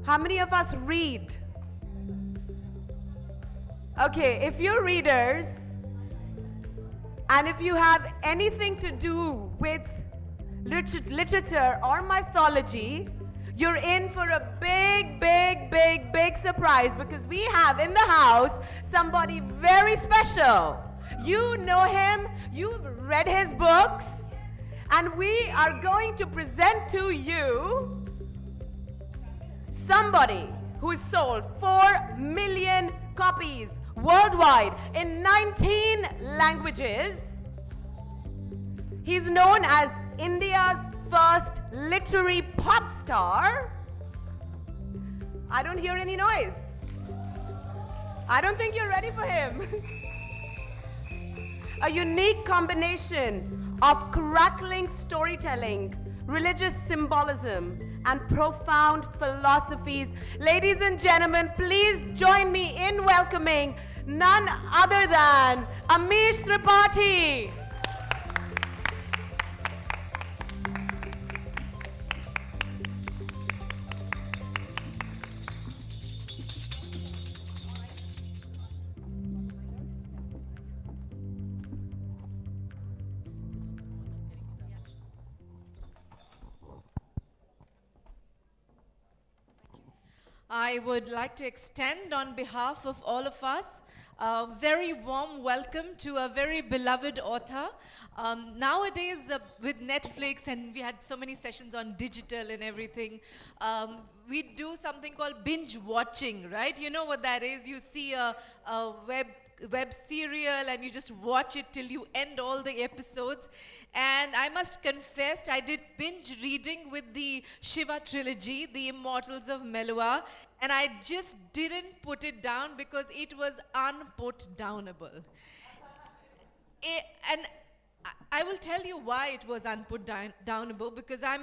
How many of us read? Okay, if you're readers, and if you have anything to do with literature or mythology, you're in for a big surprise, because we have in the house somebody very special. You know him, you've read his books, and we are going to present to you somebody who sold 4 million copies worldwide in 19 languages. He's known as India's first literary pop star. I don't hear any noise. I don't think you're ready for him. A unique combination of crackling storytelling, religious symbolism, and profound philosophies. Ladies and gentlemen, please join me in welcoming none other than Amish Tripathi. I would like to extend on behalf of all of us a very warm welcome to a very beloved author. Nowadays, with Netflix, and we had so many sessions on digital and everything, we do something called binge watching, right? You know what that is? You see a web serial and you just watch it till you end all the episodes. And I must confess, I did binge reading with the Shiva trilogy, The Immortals of Melua, and I just didn't put it down because it was unput downable. And I will tell you why it was unput downable, because I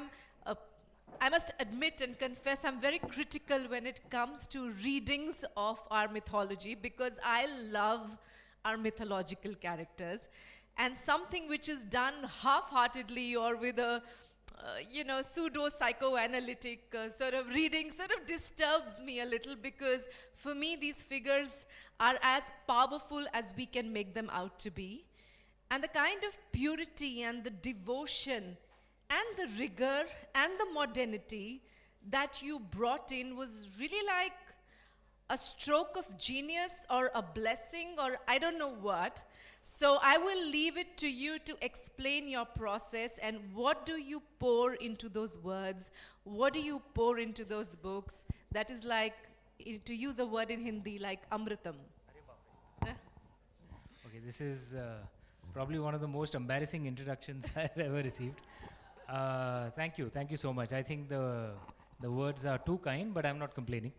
must admit and confess I'm very critical when it comes to readings of our mythology, because I love our mythological characters. And something which is done half-heartedly or with a pseudo-psychoanalytic sort of reading sort of disturbs me a little, because for me these figures are as powerful as we can make them out to be. And the kind of purity and the devotion and the rigor and the modernity that you brought in was really like a stroke of genius or a blessing or I don't know what. So I will leave it to you to explain your process and what do you pour into those words, what do you pour into those books. That is like, to use a word in Hindi, like amritam. Okay, this is probably one of the most embarrassing introductions I've ever received. Thank you so much. I think the words are too kind, but I'm not complaining.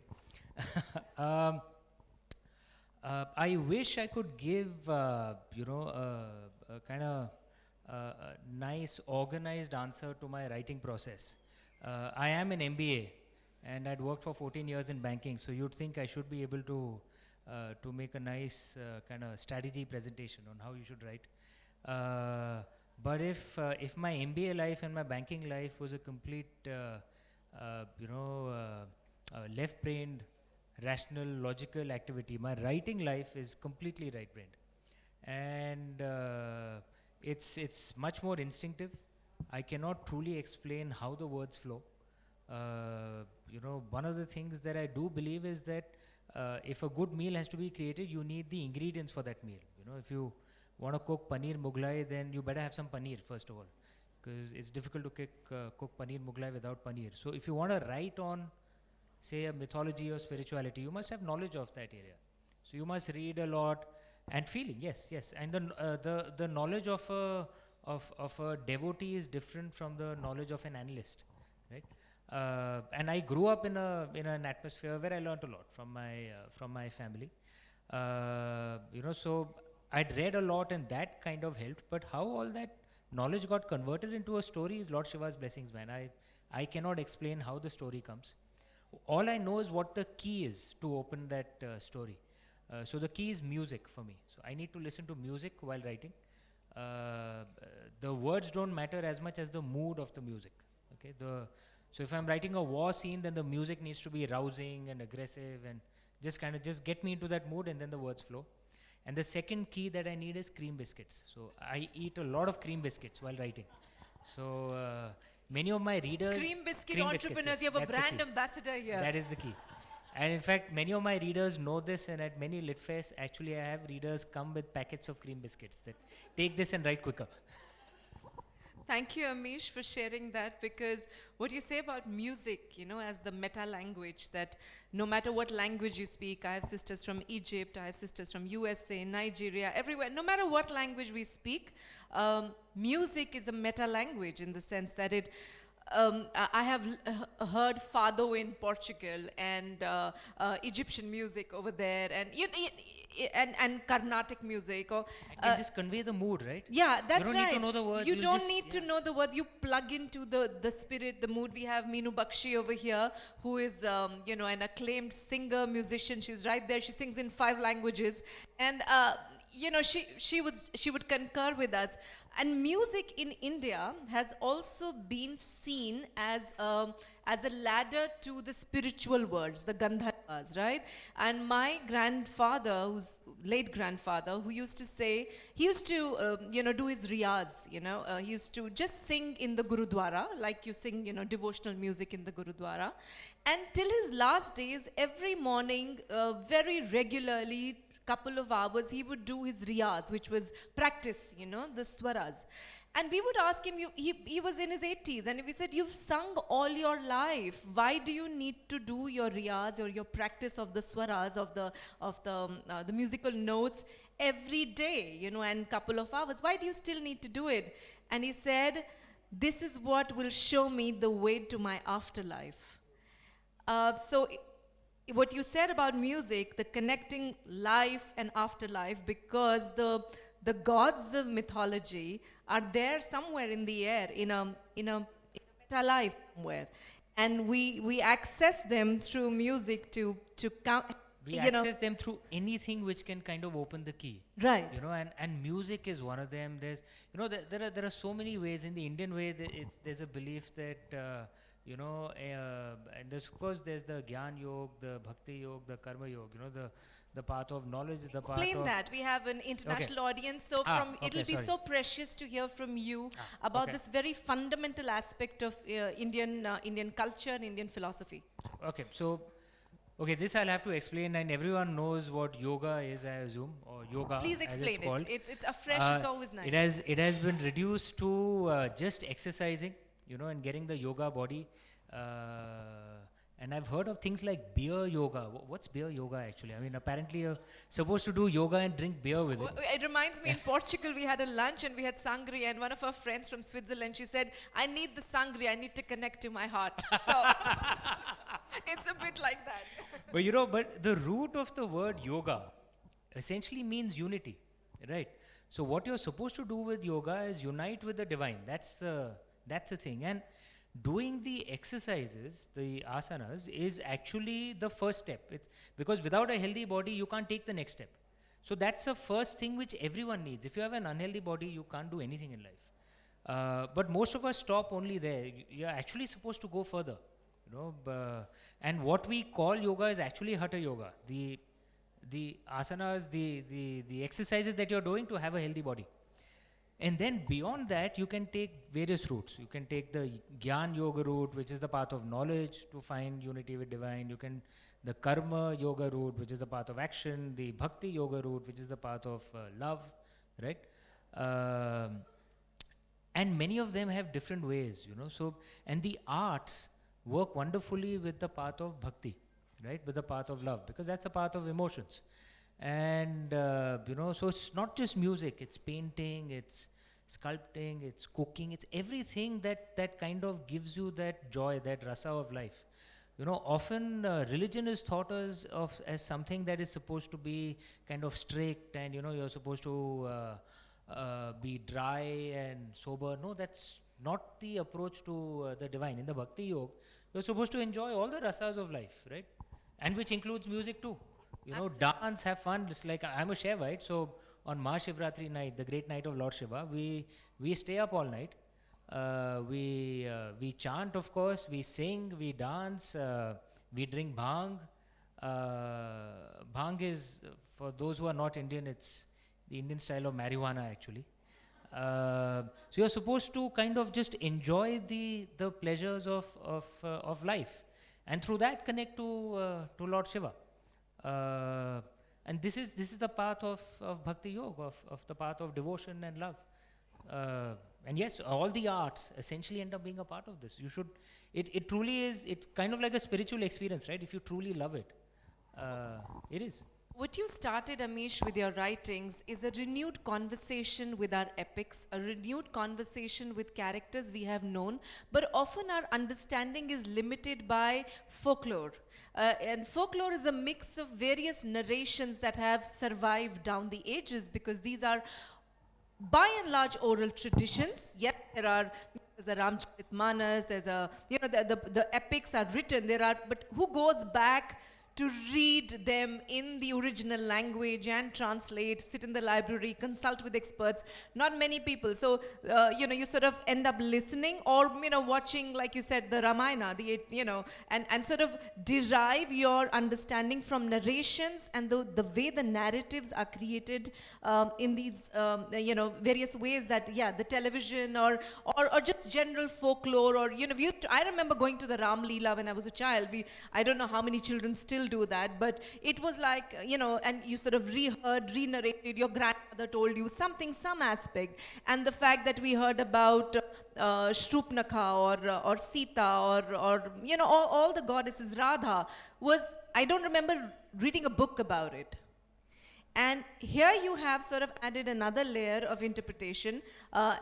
I wish I could give a kind of nice, organized answer to my writing process. I am an MBA, and I'd worked for 14 years in banking, so you'd think I should be able to make a nice kind of strategy presentation on how you should write. But if my MBA life and my banking life was a complete, left-brained, rational, logical activity, my writing life is completely right-brained, and it's much more instinctive. I cannot truly explain how the words flow. One of the things that I do believe is that if a good meal has to be created, you need the ingredients for that meal. If you want to cook paneer mughlai, then you better have some paneer first of all, because it's difficult to cook paneer mughlai without paneer. So if you want to write on, say, a mythology or spirituality, you must have knowledge of that area. So you must read a lot and feeling, yes, and the knowledge of a devotee is different from the knowledge of an analyst, right? And I grew up in an atmosphere where I learnt a lot from my family. So I'd read a lot and that kind of helped, but how all that knowledge got converted into a story is Lord Shiva's blessings, man. I cannot explain how the story comes. All I know is what the key is to open that story. So the key is music for me. So I need to listen to music while writing. The words don't matter as much as the mood of the music. Okay, So if I'm writing a war scene, then the music needs to be rousing and aggressive and just kind of just get me into that mood, and then the words flow. And the second key that I need is cream biscuits. So I eat a lot of cream biscuits while writing. So many of my readers... Cream biscuit cream biscuits, entrepreneurs, yes, you have a that's the brand key. ambassador here. That is the key. And in fact, many of my readers know this, and at many lit fests, actually I have readers come with packets of cream biscuits that take this and write quicker. Thank you, Amish, for sharing that, because what you say about music, you know, as the meta language, that no matter what language you speak, I have sisters from Egypt, I have sisters from USA, Nigeria, everywhere, no matter what language we speak, music is a meta language in the sense that it, I have heard fado in Portugal and Egyptian music over there, and and Carnatic music, or I can just convey the mood, right? yeah, that's you don't right. need to know the words. You you'll don't just- need to know the words. You plug into the spirit, the mood. We have Meenu Bakshi over here, who is you know, an acclaimed singer, musician. She's right there. She sings in 5 languages, and you know, she would concur with us. And music in India has also been seen as a ladder to the spiritual worlds, the Gandharvas, right? And my grandfather, who's late grandfather, who used to say, he used to, you know, do his riyaz, you know, he used to just sing in the Gurudwara, like you sing, you know, devotional music in the Gurudwara. And till his last days, every morning, very regularly, couple of hours, he would do his riyaz, which was practice, you know, the swaras. And we would ask him, he was in his 80s, and we said, you've sung all your life. Why do you need to do your riyaz or your practice of the swaras, of the musical notes every day, you know, and couple of hours? Why do you still need to do it? And he said, this is what will show me the way to my afterlife. So what you said about music, the connecting life and afterlife, because the gods of mythology are there somewhere in the air, in a meta life somewhere, and we access them through music to count. We access them through anything which can kind of open the key. Right. You know, and music is one of them. There's, you know, there are so many ways. In the Indian way, there's a belief that, you know, and there's, of course, there's the Gyan Yoga, the Bhakti Yoga, the Karma Yoga, you know, the path of knowledge, the path of... Explain that. We have an international audience, so it'll be so precious to hear from you about this very fundamental aspect of Indian culture and Indian philosophy. Okay, so, this I'll have to explain, and everyone knows what yoga is, I assume, or yoga. Please explain as it's called. It's afresh. It's always nice. It has been reduced to just exercising, you know, and getting the yoga body. And I've heard of things like beer yoga. What's beer yoga actually? I mean, apparently you're supposed to do yoga and drink beer with it. It reminds me, in Portugal, we had a lunch and we had sangria, and one of our friends from Switzerland, she said, I need the sangria, I need to connect to my heart. So it's a bit like that. But you know, the root of the word yoga essentially means unity, right? So what you're supposed to do with yoga is unite with the divine. That's the thing. And doing the exercises, the asanas, is actually the first step. Because without a healthy body, you can't take the next step. So that's the first thing which everyone needs. If you have an unhealthy body, you can't do anything in life. But most of us stop only there. You're actually supposed to go further. You know, and what we call yoga is actually hatha yoga. The asanas, the exercises that you're doing to have a healthy body. And then beyond that, you can take various routes. You can take the Gyan Yoga route, which is the path of knowledge to find unity with divine. You can the Karma Yoga route, which is the path of action. The Bhakti Yoga route, which is the path of love, right? And many of them have different ways, you know. So, and the arts work wonderfully with the path of Bhakti, right? With the path of love, because that's a path of emotions. And, you know, so it's not just music, it's painting, it's sculpting, it's cooking, it's everything that kind of gives you that joy, that rasa of life. You know, often religion is thought as something that is supposed to be kind of strict, and, you know, you're supposed to be dry and sober. No, that's not the approach to the divine. In the Bhakti Yoga, you're supposed to enjoy all the rasas of life, right? And which includes music too. You know, dance, have fun. It's like, I'm a Shaivite, so on Mahashivratri night, the great night of Lord Shiva, we stay up all night. We chant, of course, we sing, we dance, we drink bhang. Bhang is, for those who are not Indian, it's the Indian style of marijuana actually. So you're supposed to kind of just enjoy the pleasures of life, and through that connect to Lord Shiva. And this is the path of bhakti yoga, of the path of devotion and love. And yes, all the arts essentially end up being a part of this. You should, it truly is, it's kind of like a spiritual experience, right? If you truly love it, it is. What you started, Amish, with your writings is a renewed conversation with our epics, a renewed conversation with characters we have known, but often our understanding is limited by folklore. And folklore is a mix of various narrations that have survived down the ages, because these are by and large oral traditions. Yes, there's a Ramcharitmanas, there's a, the epics are written, but who goes back to read them in the original language and translate, sit in the library, consult with experts? Not many people. So, you sort of end up listening or, watching, like you said, the Ramayana, and sort of derive your understanding from narrations and the way the narratives are created in these, various ways that, the television or just general folklore, or, I remember going to the Ram Leela when I was a child. I don't know how many children still do that, but it was like, and you sort of re-narrated, your grandmother told you some aspect, and the fact that we heard about Shrupnakha or Sita or all the goddesses, Radha, was, I don't remember reading a book about it. And here you have sort of added another layer of interpretation,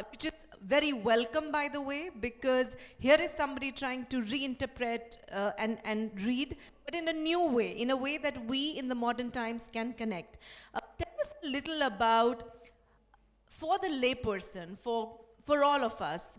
which is very welcome, by the way, because here is somebody trying to reinterpret and read, but in a new way, in a way that we in the modern times can connect. Tell us a little about, for the layperson, for all of us,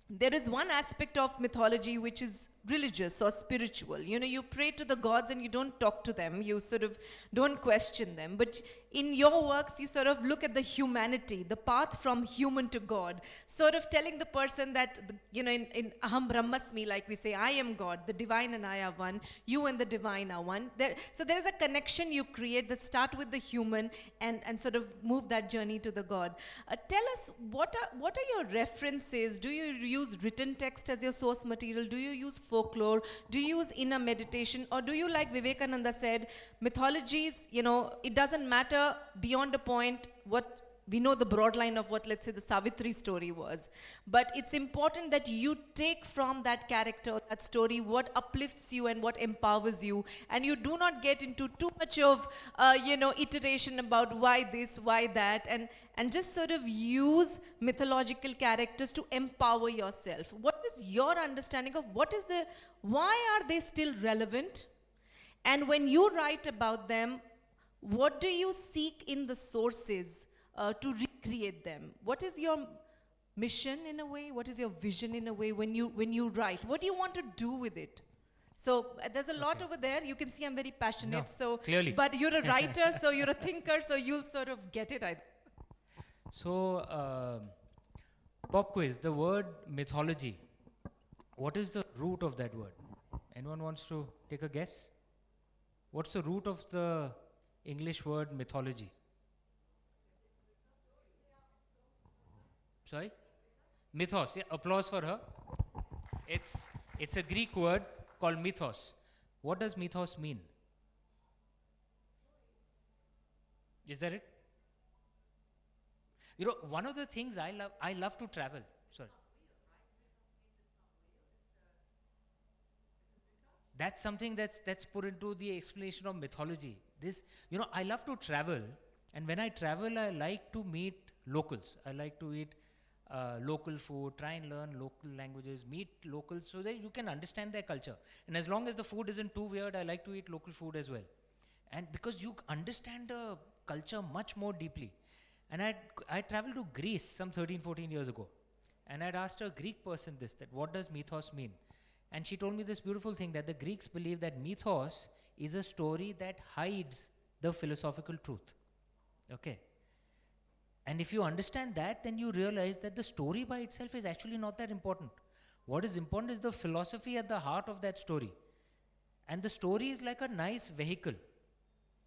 there is one aspect of mythology which is religious or spiritual. You pray to the gods and you don't talk to them. You sort of don't question them. But in your works, you sort of look at the humanity, the path from human to God, sort of telling the person that, in Aham Brahmasmi, like we say, I am God, the divine and I are one, you and the divine are one. So there is a connection you create that start with the human and sort of move that journey to the God. Tell us, what are your references? Do you use written text as your source material? Do you use folklore? Do you use inner meditation? Or do you, like Vivekananda said, mythologies, it doesn't matter beyond a point what we know, the broad line of what, let's say, the Savitri story was. But it's important that you take from that character, that story, what uplifts you and what empowers you. And you do not get into too much of, iteration about why this, why that, and just sort of use mythological characters to empower yourself. What is your understanding of why are they still relevant? And when you write about them, what do you seek in the sources to recreate them? What is your mission in a way? What is your vision in a way when you write? What do you want to do with it? So there's a lot over there. You can see I'm very passionate. No, so clearly. But you're a writer, so you're a thinker, so you'll sort of get it. So, pop quiz, the word mythology, what is the root of that word? Anyone wants to take a guess? What's the root of the English word mythology? Sorry? Mythos. Yeah, applause for her. It's a Greek word called mythos. What does mythos mean? Is that it? One of the things I love to travel. Sorry. That's something that's put into the explanation of mythology. I love to travel, and when I travel, I like to meet locals. I like to eat local food, try and learn local languages, meet locals so that you can understand their culture. And as long as the food isn't too weird, I like to eat local food as well. And because you understand the culture much more deeply. And I traveled to Greece some 13, 14 years ago. And I'd asked a Greek person that what does mythos mean? And she told me this beautiful thing, that the Greeks believe that mythos is a story that hides the philosophical truth. Okay. And if you understand that, then you realize that the story by itself is actually not that important. What is important is the philosophy at the heart of that story. And the story is like a nice vehicle.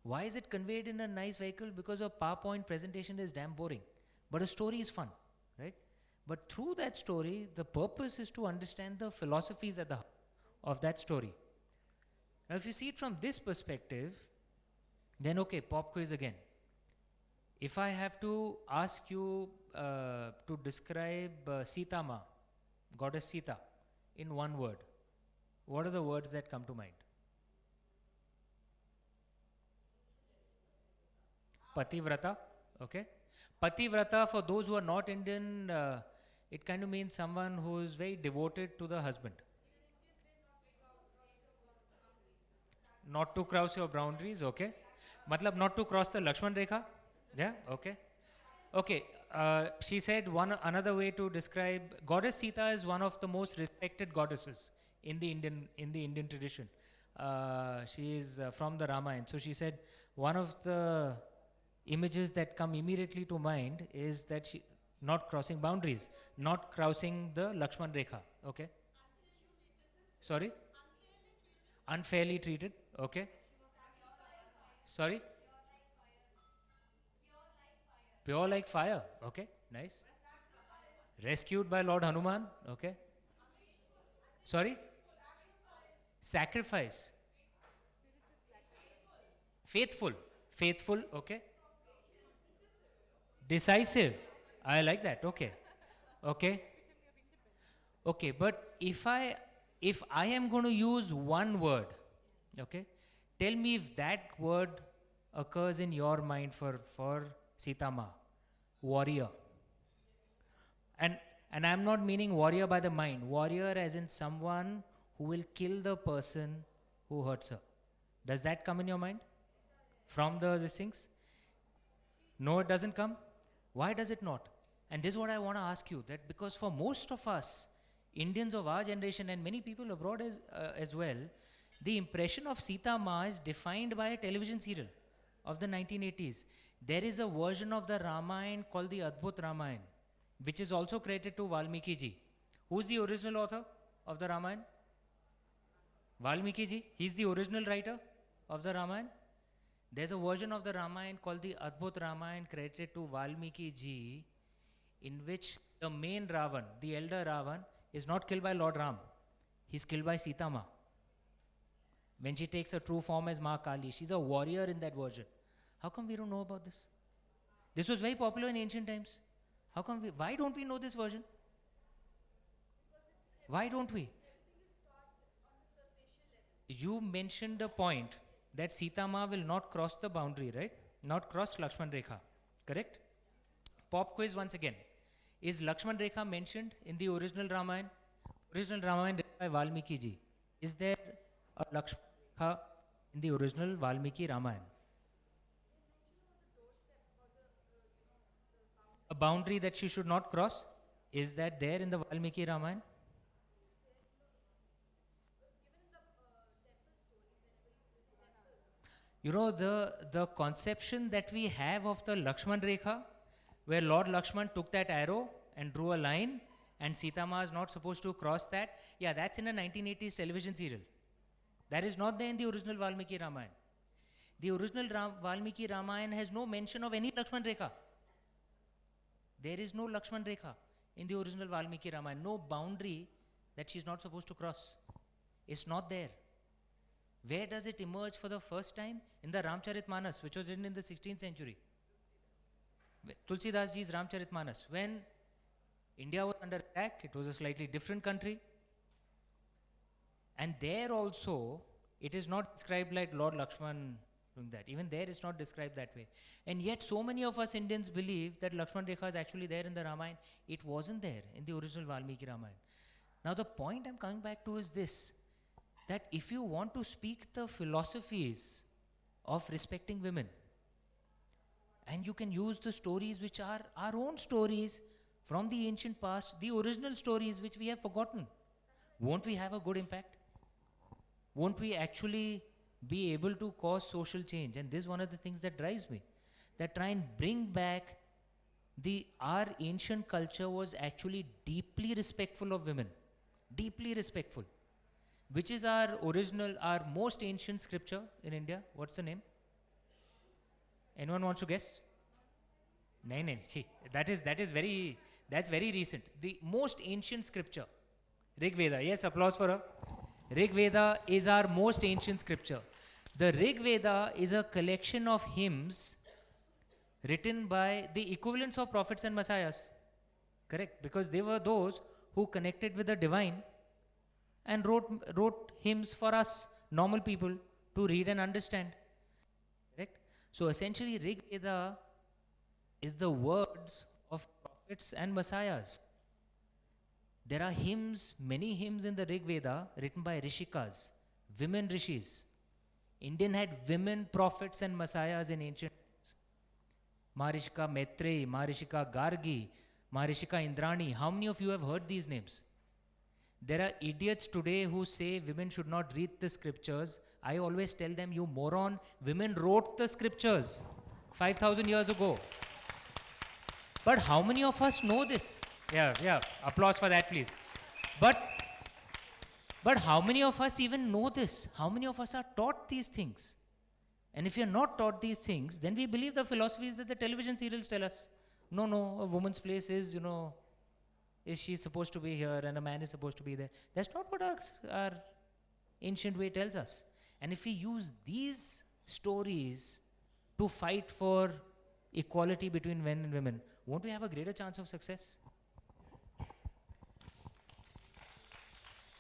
Why is it conveyed in a nice vehicle? Because a PowerPoint presentation is damn boring. But a story is fun, right? But through that story, the purpose is to understand the philosophies at the heart of that story. Now, if you see it from this perspective, then okay, pop quiz again. If I have to ask you to describe Sita Ma, goddess Sita, in one word, what are the words that come to mind? Pativrata, okay. Pativrata, for those who are not Indian, it kind of means someone who is very devoted to the husband. Not to cross your boundaries, okay. Matlab not to cross the Lakshman Rekha, yeah, okay. Okay, she said another way to describe goddess Sita is one of the most respected goddesses in the Indian tradition. She is from the Ramayana. So she said one of the images that come immediately to mind is that she not crossing boundaries, not crossing the Lakshman Rekha. Okay. Sorry. Unfairly treated. Okay. Sorry. Pure like fire. Okay. Nice. Rescued by Lord Hanuman. Okay. Sorry? Sacrifice. Faithful. Faithful. Okay. Decisive. I like that. Okay. Okay. Okay. But if I am going to use one word, okay, tell me if that word occurs in your mind for Sita Ma. Warrior. And I'm not meaning warrior by the mind. Warrior as in someone who will kill the person who hurts her. Does that come in your mind? From these things? No, it doesn't come. Why does it not? And this is what I want to ask you, that because for most of us, Indians of our generation and many people abroad as well, the impression of Sita Ma is defined by a television serial of the 1980s. There is a version of the Ramayana called the Adbhut Ramayana, which is also credited to Valmiki ji. Who's the original author of the Ramayana? Valmiki ji. He's the original writer of the Ramayana. There's a version of the Ramayana called the Adbhut Ramayana credited to Valmiki ji, in which the main Ravan, the elder Ravan, is not killed by Lord Ram. He's killed by Sita Ma. When she takes a true form as Ma Kali, she's a warrior in that version. How come we don't know about this? This was very popular in ancient times. Why don't we know this version? Why don't we? You mentioned a point that Sita Ma will not cross the boundary, right? Not cross Lakshman Rekha, correct? Pop quiz once again. Is Lakshman Rekha mentioned in the original Ramayana? Original Ramayana written by Valmiki ji. Is there a Lakshman Rekha in the original Valmiki Ramayana? A boundary that she should not cross? Is that there in the Valmiki Ramayana? You know, the conception that we have of the Lakshman Rekha, where Lord Lakshman took that arrow and drew a line, and Sita Ma is not supposed to cross that, yeah, that's in a 1980s television serial. That is not there in the original Valmiki Ramayana. The original Valmiki Ramayana has no mention of any Lakshman Rekha. There is no Lakshman Rekha in the original Valmiki Ramayana. No boundary that she's not supposed to cross. It's not there. Where does it emerge for the first time? In the Ramcharitmanas, which was written in the 16th century. Tulsidas ji's Ramcharitmanas. When India was under attack, it was a slightly different country. And there also, it is not described like Lord Lakshman doing that. Even there it's not described that way. And yet so many of us Indians believe that Lakshman Rekha is actually there in the Ramayana. It wasn't there in the original Valmiki Ramayana. Now the point I'm coming back to is this, that if you want to speak the philosophies of respecting women, and you can use the stories which are our own stories from the ancient past, the original stories which we have forgotten, won't we have a good impact? Won't we actually be able to cause social change? And this is one of the things that drives me, that try and bring back Our ancient culture was actually deeply respectful of women, deeply respectful, which is our most ancient scripture in India. What's the name? Anyone wants to guess? No, no, see, that's very recent. The most ancient scripture, Rig Veda. Yes, applause for her. Rig Veda is our most ancient scripture. The Rig Veda is a collection of hymns written by the equivalents of prophets and messiahs. Correct? Because they were those who connected with the divine and wrote hymns for us, normal people, to read and understand. Correct? So essentially, Rig Veda is the words of prophets and messiahs. There are hymns, many hymns in the Rig Veda written by Rishikas, women rishis. Indian had women prophets and messiahs in ancient times. Maharishika Maitreyi, Maharishika Gargi, Maharishika Indrani. How many of you have heard these names? There are idiots today who say women should not read the scriptures. I always tell them, you moron, women wrote the scriptures 5,000 years ago. But how many of us know this? Yeah, applause for that, please. But how many of us even know this? How many of us are taught these things? And if you're not taught these things, then we believe the philosophies that the television serials tell us. No, a woman's place is, is she supposed to be here and a man is supposed to be there. That's not what our ancient way tells us. And if we use these stories to fight for equality between men and women, won't we have a greater chance of success?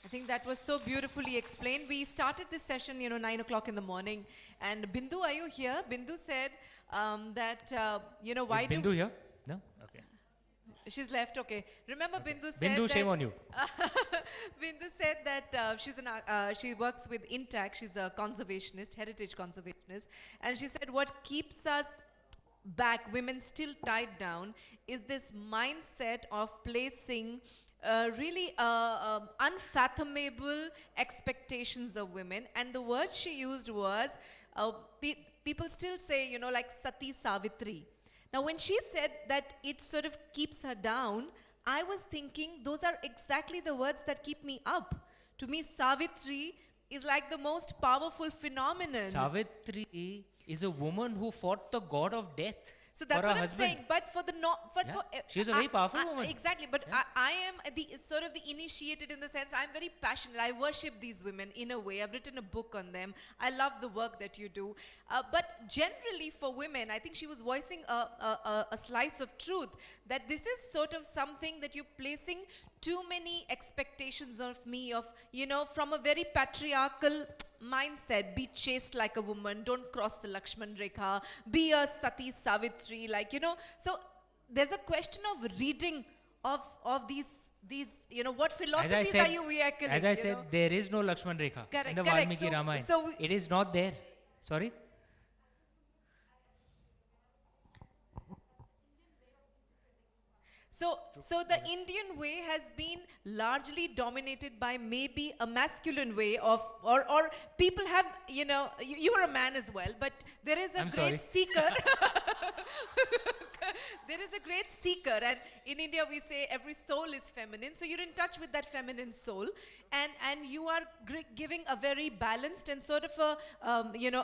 I think that was so beautifully explained. We started this session, 9 o'clock in the morning. And Bindu, are you here? Bindu said that, why Is Bindu here? No? Okay. She's left, okay. Remember Bindu said Bindu, shame on you. Bindu said that she works with Intact. She's a conservationist, heritage conservationist. And she said what keeps us back, women still tied down, is this mindset of placing really unfathomable expectations of women. And the word she used was, people still say, like Sati Savitri. Now, when she said that it sort of keeps her down, I was thinking those are exactly the words that keep me up. To me, Savitri is like the most powerful phenomenon. Savitri is a woman who fought the god of death. So that's for what her I'm husband. saying. But for the she's a very powerful woman. Exactly. But Yeah. I am the sort of the initiated in the sense I'm very passionate. I worship these women in a way. I've written a book on them. I love the work that you do. But generally for women, I think she was voicing a slice of truth that this is sort of something that you're placing too many expectations of me, from a very patriarchal mindset. Be chaste like a woman, don't cross the Lakshman Rekha, be a Sati Savitri, so there's a question of reading of these what philosophies are you vehicle? As I said, there is no Lakshman Rekha in the Correct. Valmiki Ramayana. So it is not there. Sorry? So the Indian way has been largely dominated by maybe a masculine way of, or people have, you are a man as well, but there is a I'm great sorry. seeker. There is a great seeker, and in India we say every soul is feminine, so you're in touch with that feminine soul, and you are giving a very balanced and sort of a,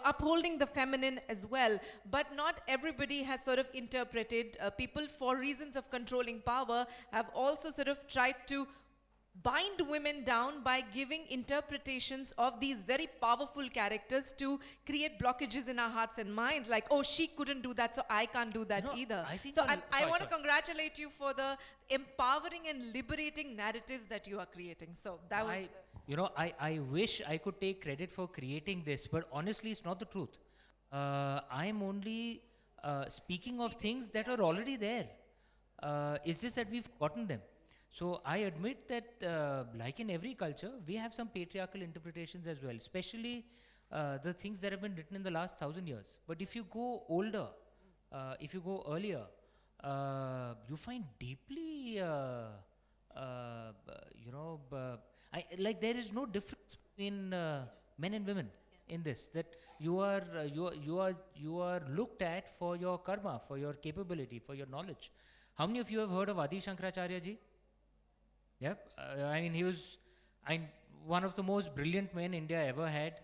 upholding the feminine as well. But not everybody has sort of interpreted, people for reasons of controlling power have also sort of tried to bind women down by giving interpretations of these very powerful characters to create blockages in our hearts and minds, like, oh, she couldn't do that, so I can't do that either. So I want to congratulate you for the empowering and liberating narratives that you are creating. So that was I wish I could take credit for creating this, but honestly it's not the truth. I'm only speaking of things that are already there. It's just that we've forgotten them. So I admit that, like in every culture, we have some patriarchal interpretations as well, especially the things that have been written in the last 1,000 years. But if you go older, if you go earlier, you find deeply, like there is no difference between men and women in this. That you are looked at for your karma, for your capability, for your knowledge. How many of you have heard of Adi Shankaracharya ji? Yep. I mean, he was one of the most brilliant men India ever had.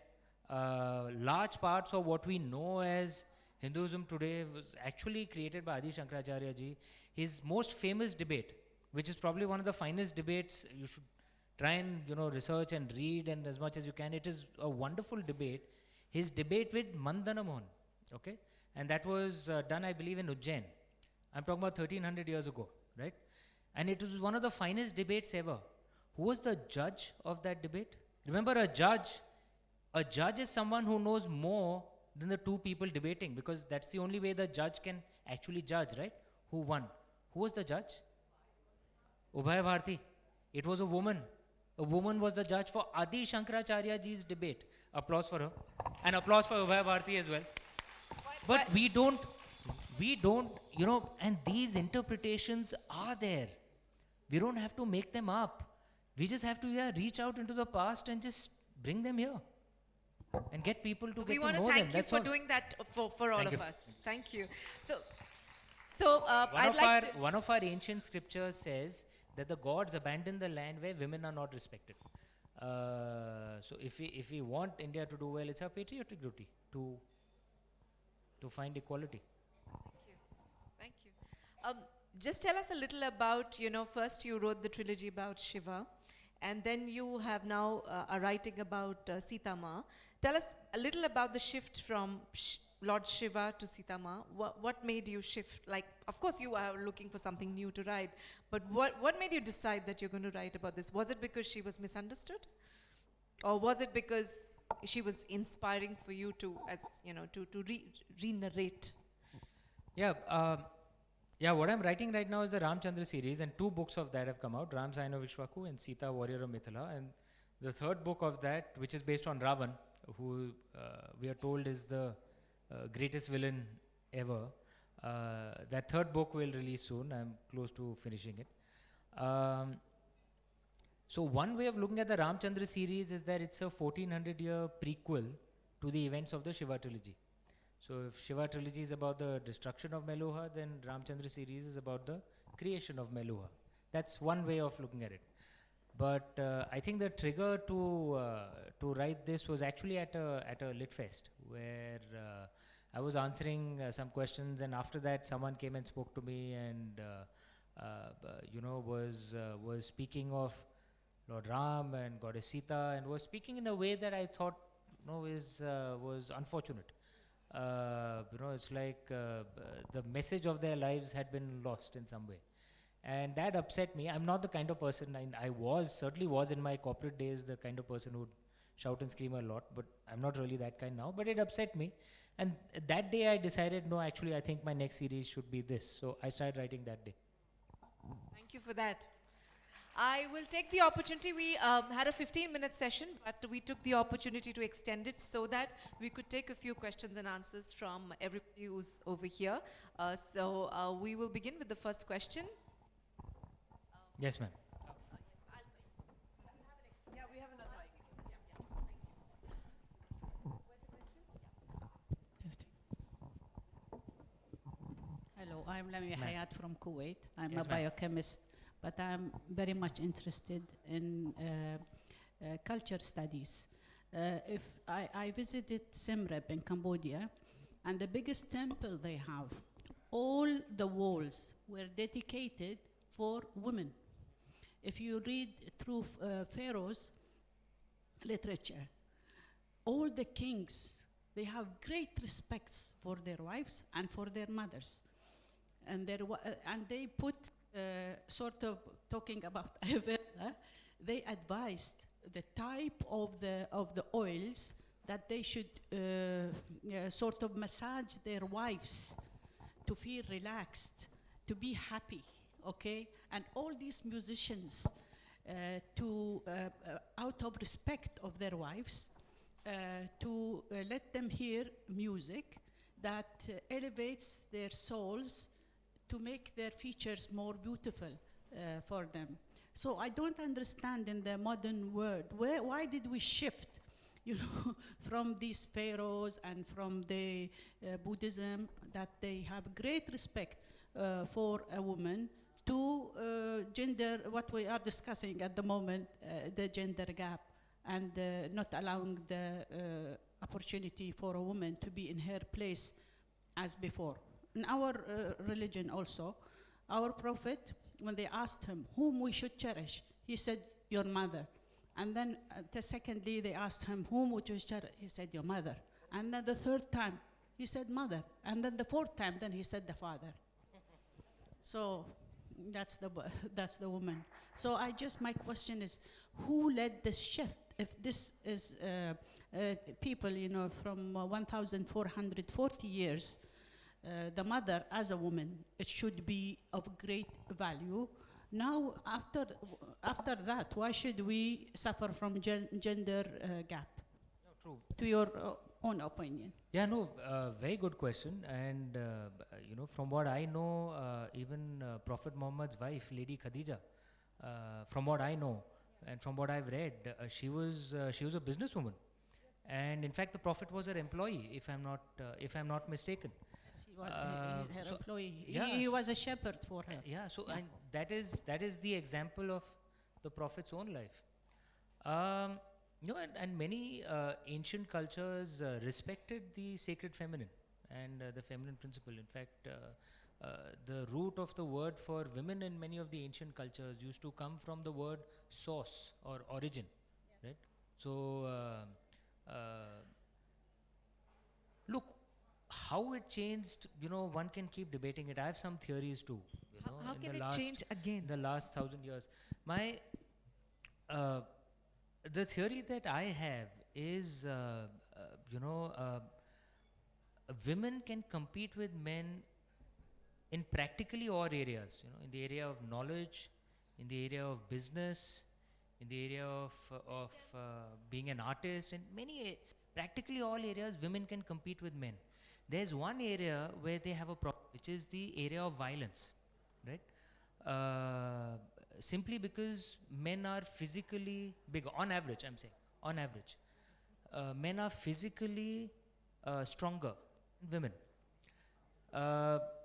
Large parts of what we know as Hinduism today was actually created by Adi Shankaracharya ji. His most famous debate, which is probably one of the finest debates, you should try and research and read and as much as you can. It is a wonderful debate. His debate with Mandana Mohan, okay, and that was done, I believe, in Ujjain. I'm talking about 1300 years ago, right? And it was one of the finest debates ever. Who was the judge of that debate? Remember, a judge is someone who knows more than the two people debating, because that's the only way the judge can actually judge, right? Who won? Who was the judge? Ubhay Bharti. It was a woman. A woman was the judge for Adi Shankaracharya ji's debate. Applause for her. And applause for Ubhay Bharti as well. But we don't, and these interpretations are there. We don't have to make them up. We just have to reach out into the past and just bring them here and get people to get to know them. We want to thank you for doing that for all of us. Thank you. One of our ancient scriptures says that the gods abandon the land where women are not respected. So if we want India to do well, it's our patriotic duty to find equality. Thank you. Just tell us a little about, first you wrote the trilogy about Shiva, and then you have now are writing about Sita Ma. Tell us a little about the shift from Lord Shiva to Sita Ma. What made you shift? Like, of course you are looking for something new to write, but what made you decide that you're going to write about this? Was it because she was misunderstood? Or was it because she was inspiring for you to, re-narrate? Yeah, what I'm writing right now is the Ramchandra series, and 2 books of that have come out, Ram Sign of Vishwaku and Sita Warrior of Mithila. And the 3rd book of that, which is based on Ravan, who we are told is the greatest villain ever. That 3rd book will release soon. I'm close to finishing it. So one way of looking at the Ramchandra series is that it's a 1400-year prequel to the events of the Shiva trilogy. So if Shiva trilogy is about the destruction of Meluha, then Ramchandra series is about the creation of Meluha. That's one way of looking at it. But I think the trigger to write this was actually at a lit fest where I was answering some questions, and after that someone came and spoke to me and was speaking of Lord Ram and Goddess Sita, and was speaking in a way that I thought was unfortunate. It's like the message of their lives had been lost in some way. And that upset me. I'm not the kind of person, I certainly was in my corporate days the kind of person who would shout and scream a lot, but I'm not really that kind now. But it upset me. And that day I decided, no, actually I think my next series should be this. So I started writing that day. Thank you for that. I will take the opportunity. We had a 15-minute session, but we took the opportunity to extend it so that we could take a few questions and answers from everybody who's over here. So we will begin with the first question. Yes, ma'am. Yeah, we have another mic. Hello, I'm Lamia Hayat from Kuwait. I'm Yes, a ma'am. biochemist, but I'm very much interested in culture studies. If I visited Siem Reap in Cambodia, and the biggest temple they have, all the walls were dedicated for women. If you read through Pharaoh's literature, all the kings, they have great respects for their wives and for their mothers. And they put, sort of talking about Ayurveda, they advised the type of the oils that they should sort of massage their wives to feel relaxed, to be happy, okay? And all these musicians, out of respect of their wives, to let them hear music that elevates their souls to make their features more beautiful for them. So I don't understand in the modern world, why did we shift, from these pharaohs and from the Buddhism that they have great respect for a woman to gender, what we are discussing at the moment, the gender gap, and not allowing the opportunity for a woman to be in her place as before. In our religion also, our prophet, when they asked him whom we should cherish, he said, your mother. And then secondly, they asked him, whom would you cherish? He said, your mother. And then the third time, he said, mother. And then the fourth time, then he said, the father. So that's the woman. So my question is, who led this shift? If this is people, from 1,440 years, the mother as a woman, it should be of great value. Now, after that, why should we suffer from gender gap? No, true. To your own opinion. Yeah, no, very good question. And from what I know, even Prophet Muhammad's wife, Lady Khadija, from what I know and from what I've read, she was a businesswoman, and in fact, the Prophet was her employee, if I'm not mistaken. He was her so employee. yeah, He was a shepherd for her. Yeah, so Yeah. and that is the example of the Prophet's own life. And many ancient cultures respected the sacred feminine and the feminine principle. In fact, the root of the word for women in many of the ancient cultures used to come from the word source or origin, right? So, look, how it changed, one can keep debating it. I have some theories too. How in can the it last, change again? in the last 1,000 years. The theory that I have is, women can compete with men in practically all areas. In the area of knowledge, in the area of business, in the area of being an artist, in practically all areas, women can compete with men. There's one area where they have a problem, which is the area of violence, right? Simply because men are physically bigger, on average, I'm saying, on average. Men are physically stronger than women.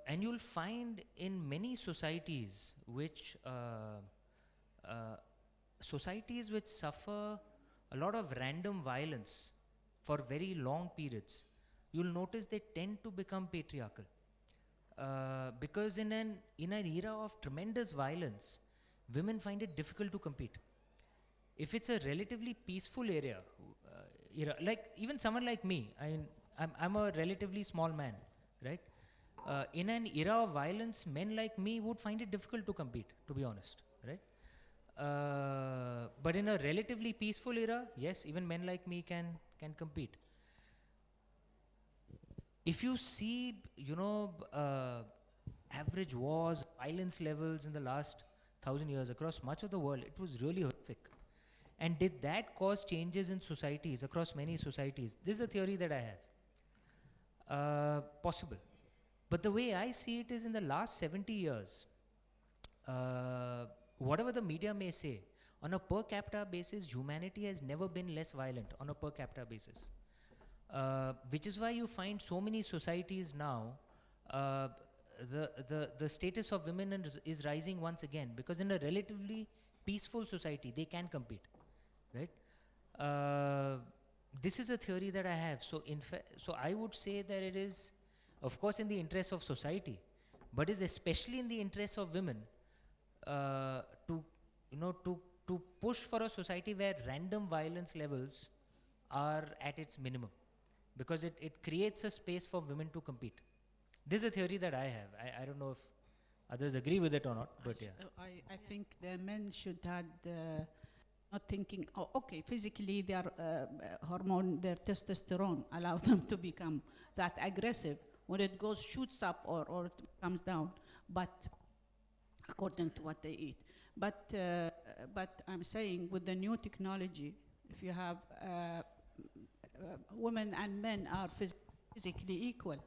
And you'll find in many societies which suffer a lot of random violence for very long periods, you'll notice they tend to become patriarchal. Because in an era of tremendous violence, women find it difficult to compete. If it's a relatively peaceful era, like even someone like me, I'm a relatively small man, right? In an era of violence, men like me would find it difficult to compete, to be honest, right? But in a relatively peaceful era, yes, even men like me can compete. If you see, average wars, violence levels in the last 1,000 years across much of the world, it was really horrific. And did that cause changes in societies, across many societies? This is a theory that I have. Possible. But the way I see it is, in the last 70 years, whatever the media may say, on a per capita basis, humanity has never been less violent on a per capita basis. Which is why you find so many societies now, the status of women is rising once again, because in a relatively peaceful society, they can compete, right? This is a theory that I have. So so I would say that it is, of course, in the interest of society, but is especially in the interest of women to push for a society where random violence levels are at its minimum, because it creates a space for women to compete. This is a theory that I have. I don't know if others agree with it or not, but yeah. I think the men should have not thinking, oh, okay, physically their hormone, their testosterone allow them to become that aggressive. When it goes, shoots up or it comes down, but according to what they eat. But I'm saying, with the new technology, if you have women and men are physically equal,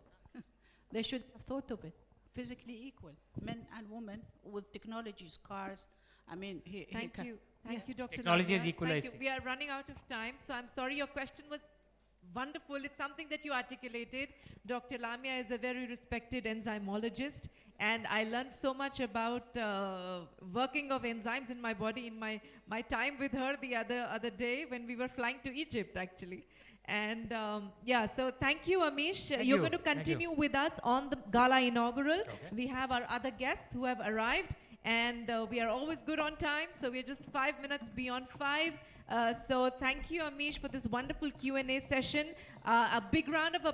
they should have thought of it. Physically equal, men and women, with technologies, cars. I mean, Thank you, Dr. Technology Lamia. is equalizing. Thank you. We are running out of time, so I'm sorry, your question was wonderful. It's something that you articulated. Dr. Lamia is a very respected enzymologist, and I learned so much about working of enzymes in my body in my time with her the other day when we were flying to Egypt, actually. And yeah, so thank you, Amish. Thank You're you. going to Thank you. continue with us on the gala inaugural. Okay. We have our other guests who have arrived, and we are always good on time, so we're just 5 minutes beyond 5. So thank you, Amish, for this wonderful Q&A session. A big round of applause.